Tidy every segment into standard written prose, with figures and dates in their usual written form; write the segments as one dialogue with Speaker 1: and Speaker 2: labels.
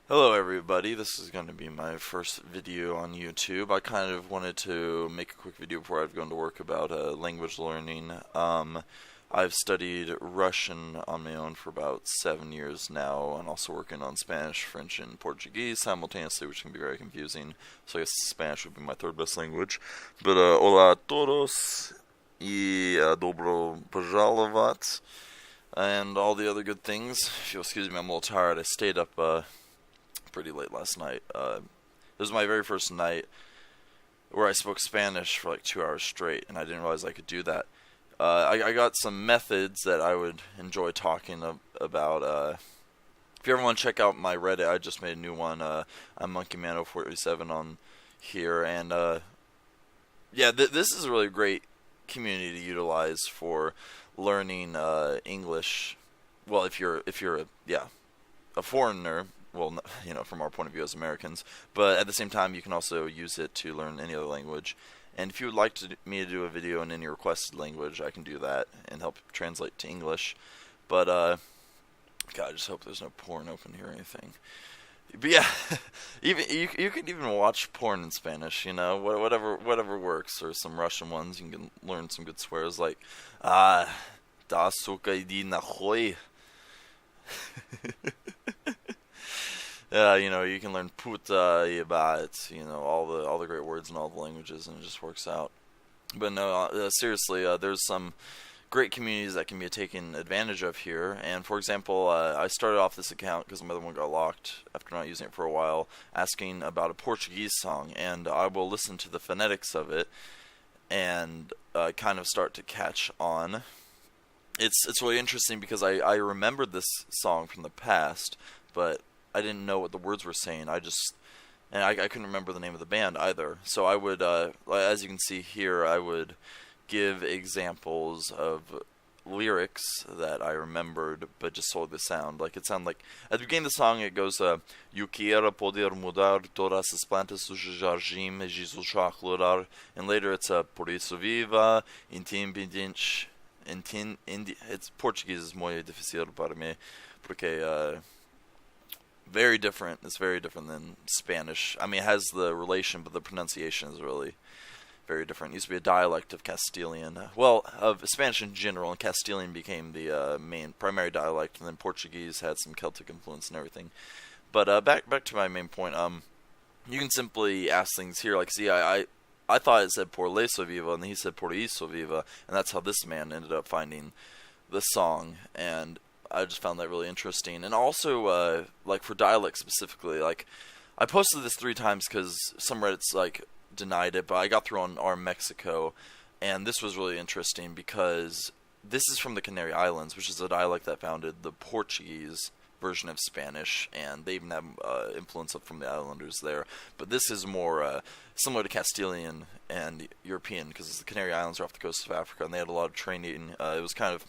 Speaker 1: Hello everybody, this is going to be my first video on YouTube. I kind of wanted to make a quick video before I've gone to work about language learning. I've studied Russian on my own for about 7 years now, and also working on Spanish, French, and Portuguese simultaneously, which can be very confusing. So I guess Spanish would be my third best language. But hola a todos y dobro pожаловать, and all the other good things. If you'll excuse me, I'm a little tired. I stayed up pretty late last night. This was my very first night where I spoke Spanish for like 2 hours straight, and I didn't realize I could do that. I got some methods that I would enjoy talking about. If you ever want to check out my Reddit, I just made a new one. I'm MonkeyMan047 on here, and yeah, this is a really great community to utilize for learning English. Well, if you're a foreigner, well, from our point of view as Americans, but at the same time, you can also use it to learn any other language. And if you would like me to do a video in any requested language, I can do that and help translate to English. But, God, I just hope there's no porn open here or anything. But yeah, even you can even watch porn in Spanish, whatever works, or some Russian ones. You can learn some good swears like, da suka idi nahoy. You can learn puta, yebat, all the great words in all the languages, and it just works out. But no, seriously, there's some great communities that can be taken advantage of here. And for example, I started off this account because my other one got locked after not using it for a while, asking about a Portuguese song, and I will listen to the phonetics of it and kind of start to catch on. It's really interesting because I remembered this song from the past, but I didn't know what the words were saying. I couldn't remember the name of the band either. So I would, as you can see here, I would give examples of lyrics that I remembered, but just solely the sound. Like, it sounded like, at the beginning of the song, it goes, Eu quero poder mudar todas as plantas do jardim e Jesus chaclorar. And later it's, Por isso viva, intimidente. It's Portuguese is muy difícil para mí, porque, very different. It's very different than Spanish. I mean, it has the relation, but the pronunciation is really very different. It used to be a dialect of Castilian. Of Spanish in general, and Castilian became the main primary dialect, and then Portuguese had some Celtic influence and everything. But back to my main point. You can simply ask things here. Like, see, I thought it said Por eso viva, and he said Por eso viva, and that's how this man ended up finding the song. And I just found that really interesting. And also, like, for dialect specifically, like, I posted this 3 times because some Reddits, like, denied it, but I got through on our Mexico, and this was really interesting because this is from the Canary Islands, which is a dialect that founded the Portuguese version of Spanish, and they even have influence from the islanders there. But this is more similar to Castilian and European, because the Canary Islands are off the coast of Africa, and they had a lot of training. It was kind of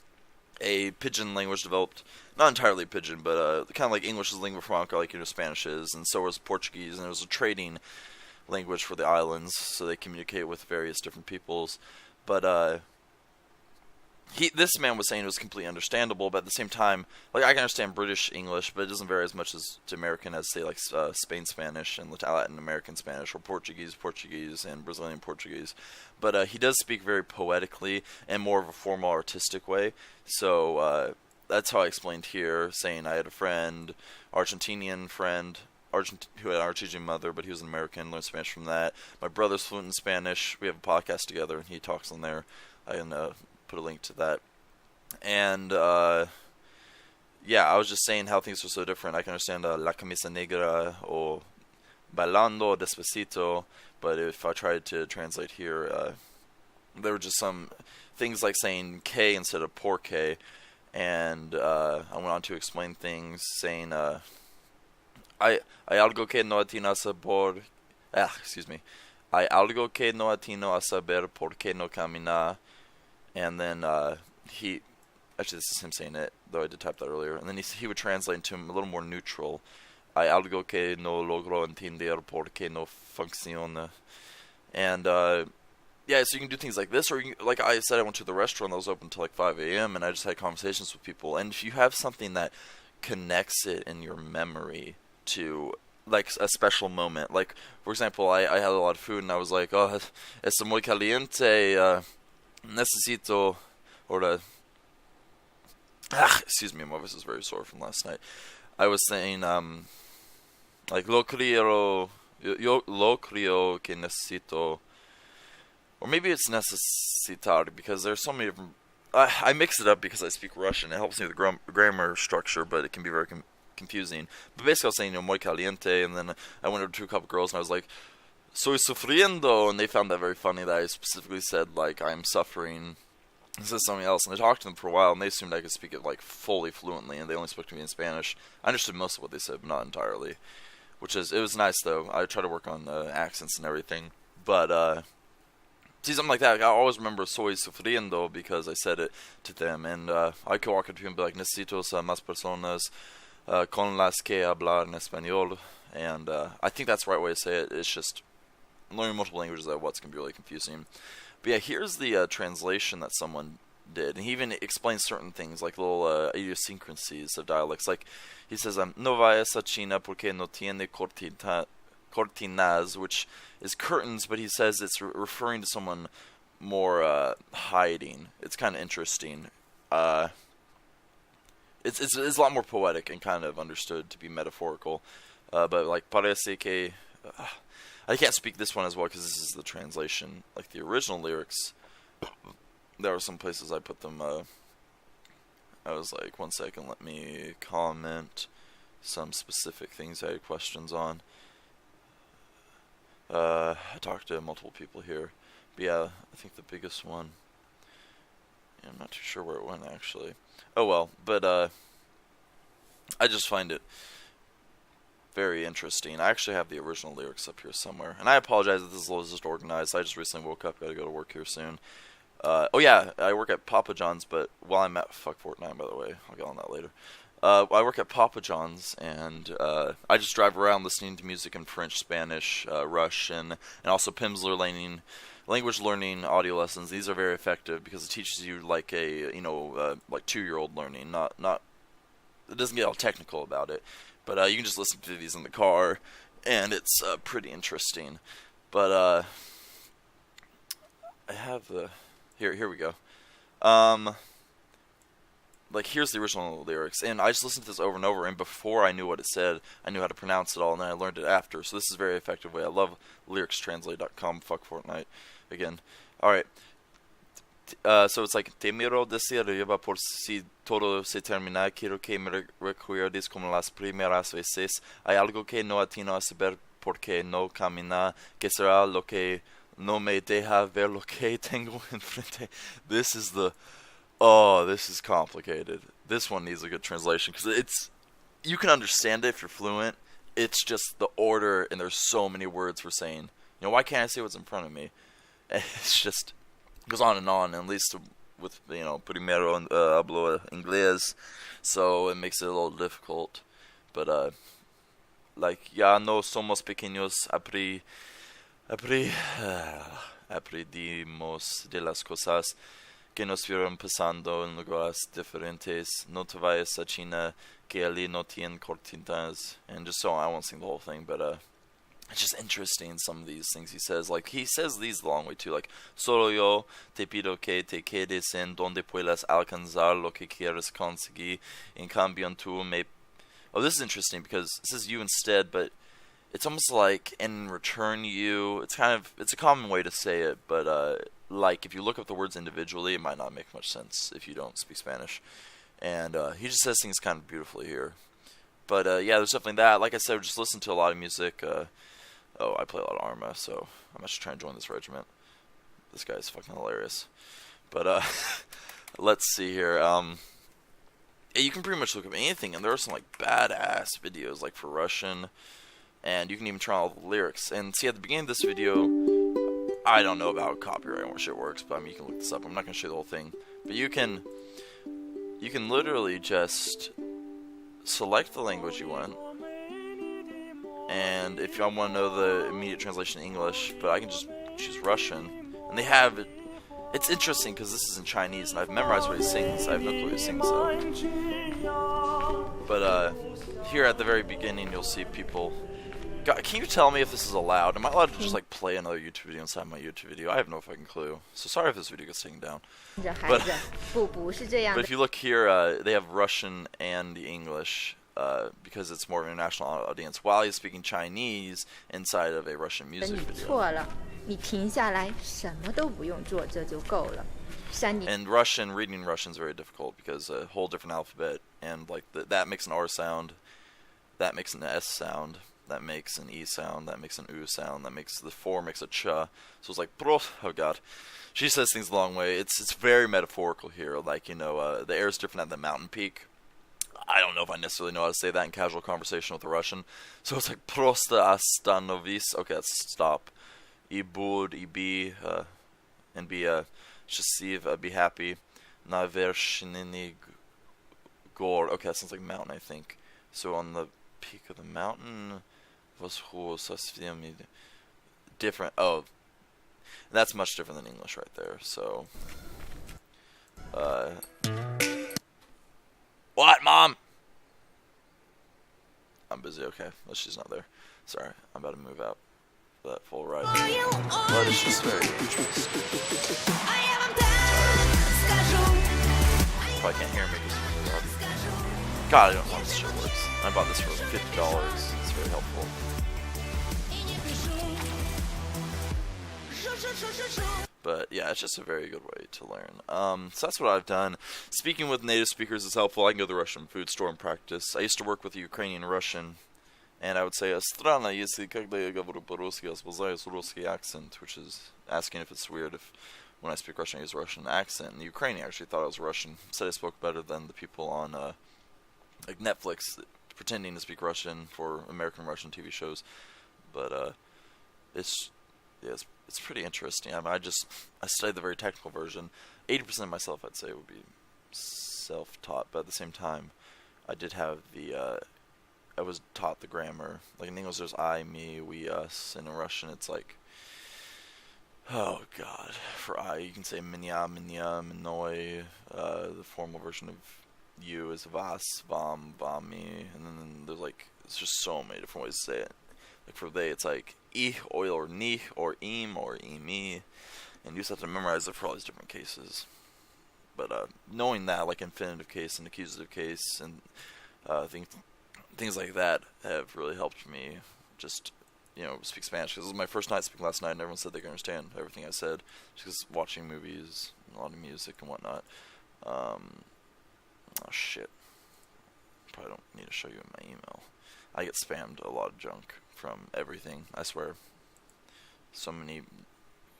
Speaker 1: a pidgin language developed, not entirely pidgin, but kind of like English is lingua franca, like Spanish is, and so was Portuguese, and it was a trading language for the islands, so they communicate with various different peoples. But this man was saying it was completely understandable, but at the same time, like, I can understand British English, but it doesn't vary as much as to American as, say, like Spain Spanish and Latin American Spanish, or Portuguese, and Brazilian Portuguese. But he does speak very poetically and more of a formal, artistic way. So that's how I explained here, saying I had a friend, Argentinian friend, who had an Argentinian mother, but he was an American, learned Spanish from that. My brother's fluent in Spanish. We have a podcast together, and he talks on there. I can put a link to that. And yeah, I was just saying how things are so different. I can understand La Camisa Negra or Bailando Despacito, but if I tried to translate here, there were just some things like saying K instead of porque, and I went on to explain things saying hay algo que no atino a saber. Excuse me. Hay algo que no atino a saber por qué no camina. And then actually, this is him saying it, though I did type that earlier. And then he would translate into a little more neutral. Hay algo que no logro entender por qué no funciona. And yeah, so you can do things like this, or like I said, I went to the restaurant that was open until like 5 a.m. and I just had conversations with people. And if you have something that connects it in your memory to like a special moment. Like, for example, I had a lot of food and I was like, oh, es muy caliente, necesito, or excuse me, my voice is very sore from last night. I was saying, like, lo creo, yo lo creo que necesito, or maybe it's necesitar, because there's so many different, I mix it up because I speak Russian. It helps me with the grammar structure, but it can be very confusing. But basically I was saying, muy caliente, and then I went over to a couple girls and I was like, soy sufriendo, and they found that very funny that I specifically said, like, I'm suffering. This is something else, and I talked to them for a while, and they assumed I could speak it like fully fluently, and they only spoke to me in Spanish. I understood most of what they said, but not entirely. It was nice though. I try to work on accents and everything, but see, something like that, I always remember soy sufriendo because I said it to them, and I could walk up to them and be like, necesito más personas con las que hablar en español, and I think that's the right way to say it. It's just learning multiple languages at once can be really confusing. But yeah, here's the translation that someone did, and he even explains certain things, like little idiosyncrasies of dialects. Like, he says, no vayas a China porque no tiene cortinas, which is curtains, but he says it's referring to someone more hiding. It's kind of interesting. It's a lot more poetic and kind of understood to be metaphorical. But like, parece que... I can't speak this one as well because this is the translation. Like the original lyrics, there are some places I put them. I was like, 1 second, let me comment some specific things I had questions on. I talked to multiple people here. But yeah, I think the biggest one, I'm not too sure where it went actually. Oh well, but I just find it very interesting. I actually have the original lyrics up here somewhere, and I apologize if this is just organized. I just recently woke up, gotta go to work here soon. Oh yeah, I work at Papa John's, but while I'm at fuck Fortnite, by the way, I'll get on that later. I work at Papa John's, and I just drive around listening to music in French, Spanish, Russian, and also Pimsleur language learning audio lessons. These are very effective because it teaches you like a like 2-year-old learning. Not it doesn't get all technical about it. But you can just listen to these in the car, and it's pretty interesting. But I have the here we go. Like, here's the original lyrics, and I just listened to this over and over. And before I knew what it said, I knew how to pronounce it all, and then I learned it after. So this is a very effective way. I love lyricstranslate.com. Fuck Fortnite again. All right. So it's like, te miro decir arriba por si todo se termina, quiero que me recuerdes como las primeras veces, hay algo que no atino a saber porque no camina, que será lo que no me deja ver lo que tengo enfrente. This is complicated. This one needs a good translation, because you can understand it if you're fluent, it's just the order, and there's so many words for saying, why can't I say what's in front of me? It's just... goes on, and at least with, primero hablo inglés, so it makes it a little difficult. But, like, ya no somos pequeños, aprendimos de las cosas que nos fueron pasando en lugares diferentes, no te vayas a China, que allí no tienen cortinas, and just so on. I won't sing the whole thing, but, it's just interesting, some of these things he says. Like, he says these the long way, too. Like, solo yo te pido que te quedes en donde puedas alcanzar lo que quieres conseguir. En cambio tú me... Oh, this is interesting, because it says you instead, but it's almost like, in return you... It's a common way to say it, but, like, if you look up the words individually, it might not make much sense if you don't speak Spanish. And, he just says things kind of beautifully here. But, yeah, there's definitely that. Like I said, just listen to a lot of music, Oh, I play a lot of Arma, so I'm actually trying to join this regiment. This guy's fucking hilarious. But, let's see here. Yeah, you can pretty much look up anything, and there are some, like, badass videos, like, for Russian, and you can even try all the lyrics. And see, at the beginning of this video, I don't know about how copyright and what shit works, but, I mean, you can look this up. I'm not going to show you the whole thing. But you can literally just select the language you want. And if y'all want to know the immediate translation in English, but I can just choose Russian. And they have it. It's interesting because this is in Chinese, and I've memorized what he sings. I have no clue what he sings, though. But here at the very beginning, you'll see people. God, can you tell me if this is allowed? Am I allowed to just like play another YouTube video inside my YouTube video? I have no fucking clue. So sorry if this video gets taken down. But if you look here, they have Russian and the English because it's more of an international audience. While he's speaking Chinese inside of a Russian music video.
Speaker 2: 你停下来，什么都不用做，这就够了。
Speaker 1: And Russian, reading Russian is very difficult because a whole different alphabet, and like that makes an R sound, that makes an S sound, that makes an E sound, that makes an U sound, that makes the 4 makes a ch. So it's like, oh god. She says things the long way. It's very metaphorical here. Like, you know, the air is different at the mountain peak. I don't know if I necessarily know how to say that in casual conversation with a Russian. So it's like, просто остановись. Okay, that's stop. I bud, I be, and be счастлив, be happy. На вершине гор. Okay, that sounds like mountain, I think. So on the peak of the mountain, different. Oh, that's much different than English right there. So, what, Mom? I'm busy. Okay, well, she's not there. Sorry, I'm about to move out. That full ride. But it's just very interesting. Probably can't hear me because it's really loud. God, I don't know how this shit works. I bought this for $50. It's very helpful. But yeah, it's just a very good way to learn. So that's what I've done. Speaking with native speakers is helpful. I can go to the Russian food store and practice. I used to work with a Ukrainian Russian. And I would say, странно, если когда я говорю по-русски, я использую русский accent, which is asking if it's weird if when I speak Russian I use a Russian accent. And the Ukrainian actually thought I was Russian. Said I spoke better than the people on like Netflix pretending to speak Russian for American Russian TV shows. But it's pretty interesting. I mean, I studied the very technical version. 80% of myself, I'd say, would be self-taught. But at the same time, I did have I was taught the grammar. Like in English, there's I, me, we, us. And in Russian, it's like, oh god. For I, you can say minya, minya, minoi. The formal version of you is vas, vam, vami. And then there's like, it's just so many different ways to say it. Like for they, it's like ich, oil, or ni, or im, or imi. And you just have to memorize it for all these different cases. But knowing that, like infinitive case and accusative case, and things like that have really helped me just, you know, speak Spanish. Because this was my first night speaking last night, and everyone said they could understand everything I said. Just because watching movies, and a lot of music and whatnot. Oh shit. Probably don't need to show you in my email. I get spammed a lot of junk from everything, I swear. So many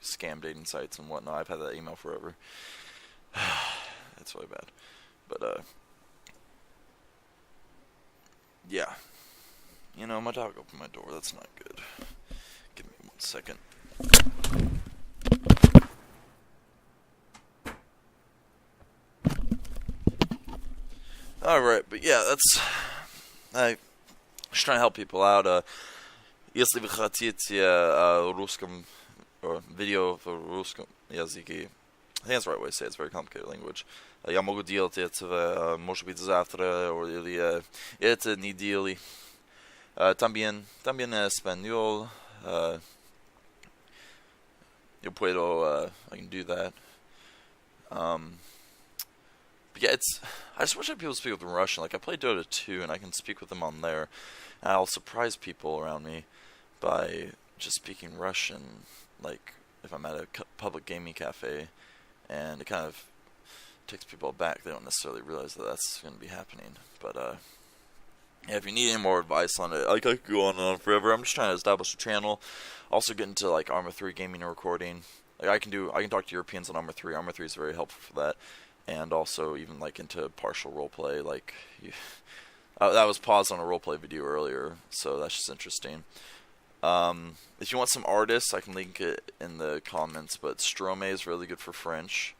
Speaker 1: scam dating sites and whatnot. I've had that email forever. It's really bad. But, yeah. You know, my dog opened my door. That's not good. Give me 1 second. Alright, but yeah, that's... I just trying to help people out. Если вы хотите русском видео в русском языке, I think that's the right way to say it. It's a very complicated language. Я могу делать это, может быть, завтра или этой недели. También español. Yo puedo, I can do that. But yeah, I just wish I had people speak with them in Russian. Like, I play Dota 2, and I can speak with them on there. And I'll surprise people around me by just speaking Russian. Like, if I'm at a public gaming cafe, and it kind of takes people back. They don't necessarily realize that that's going to be happening. But, yeah, if you need any more advice on it, like, I could go on and on forever. I'm just trying to establish a channel. Also get into, like, Arma 3 gaming and recording. Like, I can talk to Europeans on Arma 3. Arma 3 is very helpful for that. And also even, like, into partial roleplay. Like, that was paused on a roleplay video earlier, so that's just interesting. If you want some artists, I can link it in the comments, but Strome is really good for French.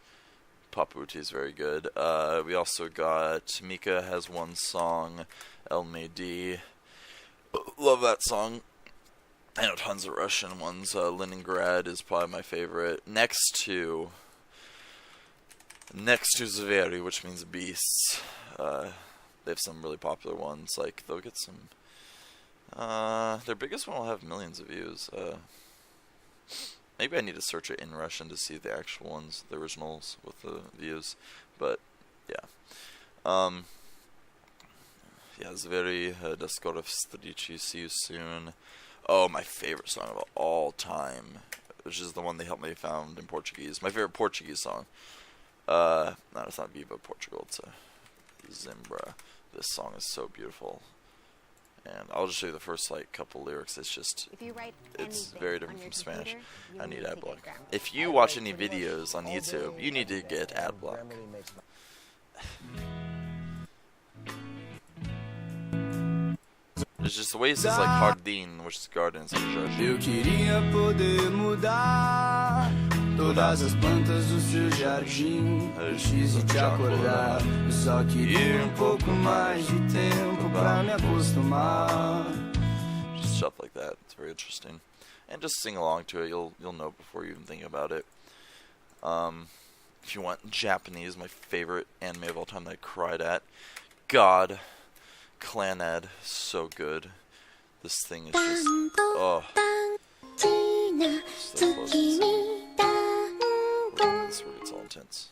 Speaker 1: Paputi is very good. We also got Mika has one song, El Medi. Love that song. I know tons of Russian ones. Leningrad is probably my favorite. Next to Zveri, which means beasts. They have some really popular ones. Like they'll get some. Their biggest one will have millions of views. Maybe I need to search it in Russian to see the actual ones, the originals with the views. But yeah. Yeah, it's very до скорых встреч, see you soon. Oh, my favorite song of all time, which is the one they helped me found in Portuguese. My favorite Portuguese song. No, it's not Viva Portugal. It's Zimbra. This song is so beautiful. And I'll just show you the first couple lyrics. It's just, it's very different from Spanish. I need ad block. If you watch any videos on YouTube, you need to get ad block. It's just the way it says Jardim, which is gardens in Georgia.
Speaker 3: Eu queria poder mudar todas as plantas do seu jardim antes de te acordar. Eu só queria pouco mais de tempo pra me acostumar.
Speaker 1: Just stuff like that. It's very interesting. And just sing along to it. You'll know before you even think about it. If you want Japanese, my favorite anime of all time that I cried at. God. Clanad, so good. This thing is just, oh. So close. This where it's all intense.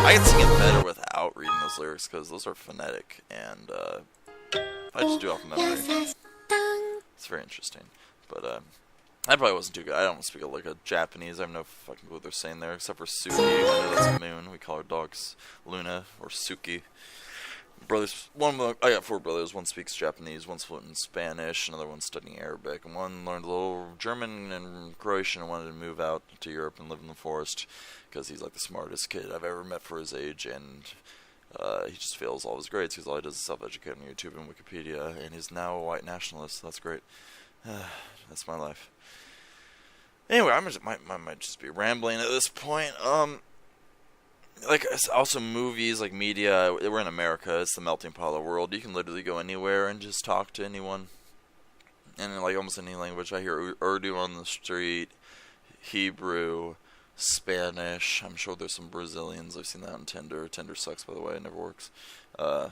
Speaker 1: I can sing it better without reading those lyrics because those are phonetic, and I just do it off memory. It's very interesting, but that probably wasn't too good. I don't speak like a Japanese. I have no fucking clue what they're saying there, except for Suki. I know that's Moon. We call our dogs Luna or Suki. Brothers, I got 4 brothers. One speaks Japanese, one's fluent in Spanish, another one's studying Arabic, and one learned a little German and Croatian and wanted to move out to Europe and live in the forest because he's like the smartest kid I've ever met for his age, and he just fails all his grades because all he does is self-educate on YouTube and Wikipedia, and he's now a white nationalist. So that's great. That's my life. Anyway, I might just be rambling at this point. Like, also movies, like media, we're in America, it's the melting pot of the world. You can literally go anywhere and just talk to anyone. And in like almost any language, I hear Urdu on the street, Hebrew, Spanish. I'm sure there's some Brazilians. I've seen that on Tinder. Tinder sucks, by the way, it never works. You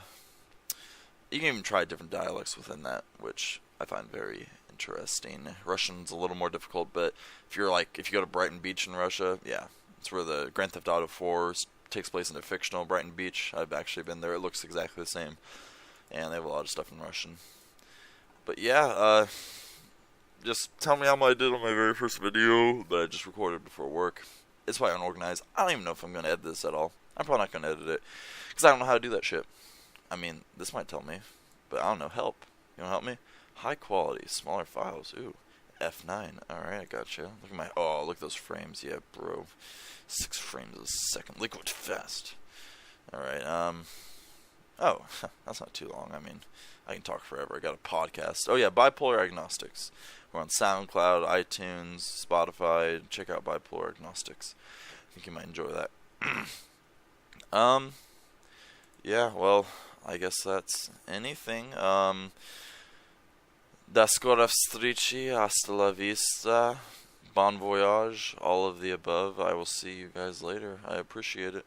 Speaker 1: can even try different dialects within that, which I find very interesting. Russian's a little more difficult, but if you go to Brighton Beach in Russia, yeah. It's where the Grand Theft Auto 4 takes place in a fictional Brighton Beach. I've actually been there. It looks exactly the same. And they have a lot of stuff in Russian. But yeah, just tell me how I did on my very first video that I just recorded before work. It's probably unorganized. I don't even know if I'm going to edit this at all. I'm probably not going to edit it. Because I don't know how to do that shit. I mean, this might tell me. But I don't know. Help. You want to help me? High quality, smaller files. Ooh. F9. Alright, I gotcha. Look at look at those frames. Yeah, bro. 6 frames a second. Liquid fast. Alright, oh, that's not too long. I mean, I can talk forever. I got a podcast. Oh yeah, Bipolar Agnostics. We're on SoundCloud, iTunes, Spotify. Check out Bipolar Agnostics. I think you might enjoy that. Yeah, well, I guess that's anything. До скорой встречи, hasta la vista, bon voyage, all of the above. I will see you guys later. I appreciate it.